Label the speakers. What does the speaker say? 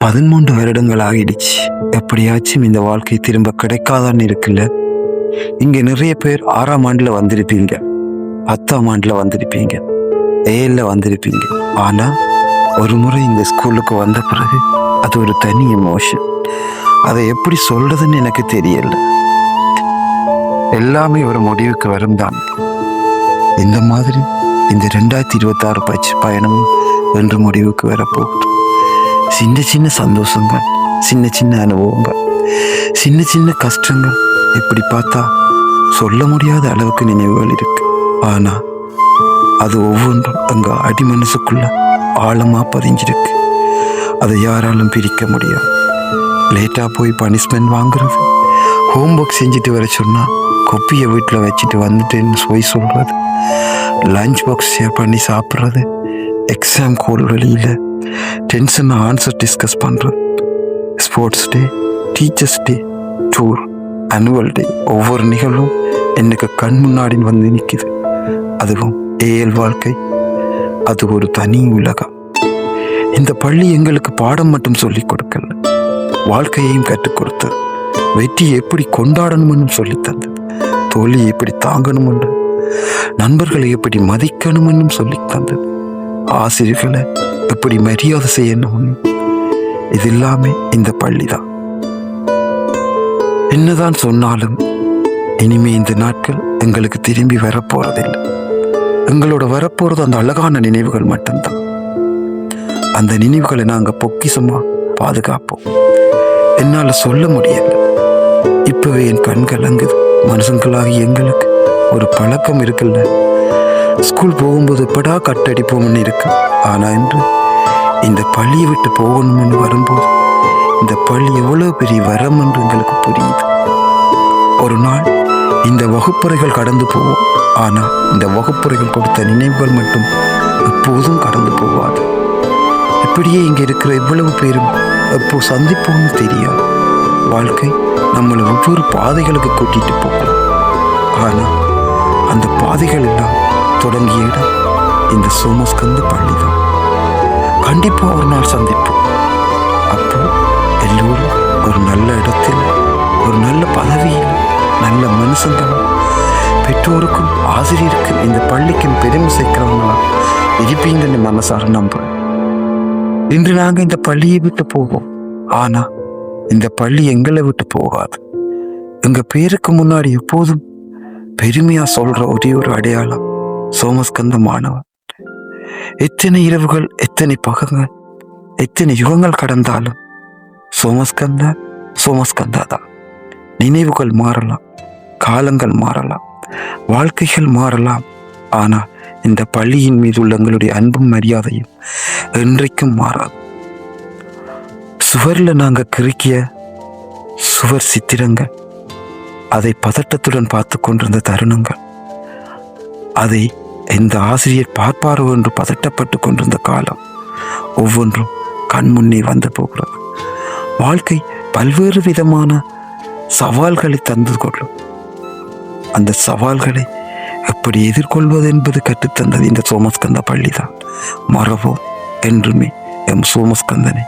Speaker 1: 13 வருடங்கள் ஆகிடுச்சு. எப்படியாச்சும் இந்த வாழ்க்கை திரும்ப கிடைக்காதான்னு இருக்குல்ல. இங்க நிறைய பேர் 6ஆம் ஆண்டுல வந்திருப்பீங்க, 10ஆம் ஆண்டுல வந்திருப்பீங்க, 7ல வந்திருப்பீங்க. ஆனா ஒரு முறை இந்த ஸ்கூலுக்கு வந்த பிறகு அது ஒரு தனி எமோஷன். அதை எப்படி சொல்றதுன்னு எனக்கு தெரியல. எல்லாமே ஒரு முடிவுக்கு வரும் தான். இந்த மாதிரி இந்த 2026 பயணமும் என்று முடிவுக்கு வரப்போகுது. சின்ன சின்ன சந்தோஷங்கள், சின்ன சின்ன அனுபவங்கள், சின்ன சின்ன கஷ்டங்கள், இப்படி பார்த்தா சொல்ல முடியாத அளவுக்கு நினைவுகள் இருக்கு. ஆனா அது ஒவ்வொன்றும் அங்க அடி மனசுக்குள்ள ஆழமா பதிஞ்சிருக்கு. அதை யாராலும் பிரிக்க முடியாது. லேட்டா போய் பனிஷ்மெண்ட் வாங்குறது, ஹோம்ஒர்க் செஞ்சுட்டு வர சொன்னா கொப்பியை வீட்டில் வச்சுட்டு வந்துட்டேன்னு போய் சொல்றது, லஞ்ச் பாக்ஸ் ஷேர் பண்ணி சாப்பிட்றது, எக்ஸாம் கோல் வெளியில் டென்ஷன் ஆன்சர் டிஸ்கஸ் பண்ணுறது, sports day, teachers day, tour, annual day, ஒவ்வொரு நிகழ்வும் எனக்கு கண் முன்னாடி வந்து நிற்குது. அதுவும் ஏஎல் வாழ்க்கை, அது ஒரு தனி உலகம். இந்த பள்ளி எங்களுக்கு பாடம் மட்டும் சொல்லிக் கொடுக்கல, வாழ்க்கையையும் கற்றுக் கொடுத்தது. வெற்றியை எப்படி கொண்டாடணும்னு சொல்லி தந்தது, தோல்வியை எப்படி தாங்கணும்னு, நண்பர்களை எப்படி மதிக்கணும்னு சொல்லி தந்தது, ஆசிரியர்களை எப்படி மரியாதை செய்யணும். இது எல்லாமே இந்த பள்ளிதான். என்னதான் சொன்னாலும் இனிமே இந்த நாட்கள் எங்களுக்கு திரும்பி வரப்போறதில்லை. எங்களோட வரப்போறது அந்த அழகான நினைவுகள் மட்டும்தான். அந்த நினைவுகளை நாங்க பொக்கிஷமா பாதுகாப்போம். என்னால சொல்ல முடியல, இப்பவே என் கண்கள் அங்குது. மனுஷங்களாகி எங்களுக்கு ஒரு பழக்கம் இருக்குல்ல, ஸ்கூல் போகும்போது எப்படா கட்டடிப்போம்னு இருக்கு. ஆனா இன்று இந்த பள்ளியை விட்டு போகணும்னு வரும்போது இந்த பள்ளி எவ்வளவு பெரிய வரம் என்று எங்களுக்கு புரியுது. ஒரு நாள் இந்த வகுப்பறைகள் கடந்து போவோம். ஆனா இந்த வகுப்பறைகள் கொடுத்த நினைவுகள் மட்டும் எப்போதும் கடந்து போவாது. இப்படியே இங்க இருக்கிற இவ்வளவு பேரும் எப்போ சந்திப்போம்னு தெரியாது. வாழ்க்கை நம்மளை ஒவ்வொரு பாதைகளுக்கு கூட்டிட்டு போகும். ஆனா அந்த பாதைகள் எல்லாம் தொடங்கிய இடம் இந்த சோமஸ்கந்த பள்ளி தான். கண்டிப்பா ஒரு நாள் சந்திப்போம். அப்போ எல்லோரும் ஒரு நல்ல இடத்தில், ஒரு நல்ல பதவியில், நல்ல மனுஷங்களும், பெற்றோருக்கும் ஆசிரியருக்கும் இந்த பள்ளிக்கும் பெருமை சேர்க்கிறவங்களா இருப்பீங்கன்னு மனசார நம்புறேன். இன்று நாங்க இந்த பள்ளியை விட்டு போவோம். ஆனா இந்த பள்ளி எங்களை விட்டு போகாது. எங்க பேருக்கு முன்னாடி எப்போதும் பெருமையா சொல்ற ஒரே ஒரு அடையாளம் சோமஸ்கந்த மாணவன். எத்தனை இரவுகள், எத்தனை பகங்கள், எத்தனை யுகங்கள் கடந்தாலும் சோமஸ்கந்தா சோமஸ்கந்தா தான். நினைவுகள் மாறலாம், காலங்கள் மாறலாம், வாழ்க்கைகள் மாறலாம். ஆனா இந்த பள்ளியின் மீது உள்ள எங்களுடைய அன்பும் மரியாதையும் என்றைக்கும் மாறாது. சுவர்ல நாங்க கிறுக்கிய சுவர் சித்திரங்கள், அதை பதட்டத்துடன் பார்த்து கொண்டிருந்த தருணங்கள், அதை எந்த ஆசிரியர் பார்ப்பாரோ என்று பதட்டப்பட்டு கொண்டிருந்த காலம், ஒவ்வொன்றும் கண் முன்னே வந்து போகிறது. வாழ்க்கை பல்வேறு விதமான சவால்களை தந்து கொள்ளும். அந்த சவால்களை எப்படி எதிர்கொள்வது என்பது கற்றுத்தந்தது இந்த சோமஸ்கந்த பள்ளிதான். மறவோம் என்றுமே எம் சோமஸ்கந்தனை.